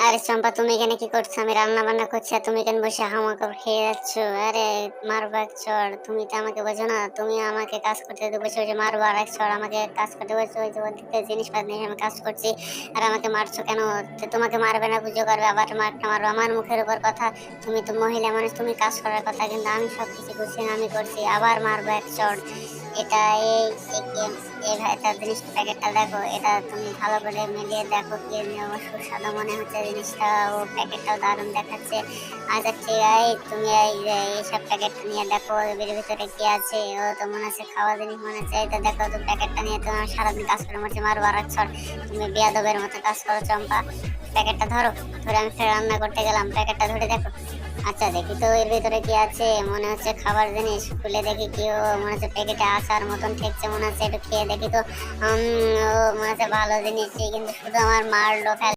আরে চম্পা, তুমি এখানে কি করছো? আমি রান্না বান্না করছি আর তুমি এখানে বসে হামাকাপ খেয়ে যাচ্ছ। আরে মারবো এক চড়, তুমি তো আমাকে বোঝো না। তুমি আমাকে কাজ করতে দিতে বসে বসে মারবো আর এক চড়, আমাকে কাজ করতে বসে ওই যে ওদিকে জিনিসপাতি নিয়ে আমি কাজ করছি আর আমাকে মারছো কেন? তো তোমাকে মারবে না পুজো করবে আবার মারটা মারবো আমার মুখের উপর কথা। তুমি তো মহিলা মানুষ, তুমি কাজ করার কথা, কিন্তু আমি সবকিছু করছি না, আমি করছি আবার মারবো এক চড়। এটা এই এই ভাই, এটা জিনিস প্যাকেটটা দেখো, এটা তুমি ভালো করে মিলিয়ে দেখো কি সুস্বাদু মনে হচ্ছে জিনিসটা, ও প্যাকেটটাও দারুণ দেখাচ্ছে। আচ্ছা ঠিক আছে, তুমি এই যে এইসব প্যাকেটটা নিয়ে দেখো এর ভিতরে কি আছে। ও তো মনে হচ্ছে খাওয়া জিনিস মনে হচ্ছে। এই তো দেখো, তো প্যাকেটটা নিয়ে তো আমার সারাদিন কাজ করে মরছি, মারবো আর এক চড়। তুমি বেয়াদবের মতো কাজ করো চম্পা। প্যাকেটটা ধরো, ধরে আমি ফের রান্না করতে গেলাম, প্যাকেটটা ধরে দেখো। আচ্ছা দেখি তো এর ভিতরে কি আছে, মনে হচ্ছে খাবার জিনিস। খুলে দেখি কি, ও মনে হচ্ছে প্যাকেটে আচার মতন ঠেকছে, মনে হচ্ছে একটু খেয়ে দেখি তো। ও মনে হচ্ছে ভালো জিনিস, কিন্তু শুধু আমার মারলো।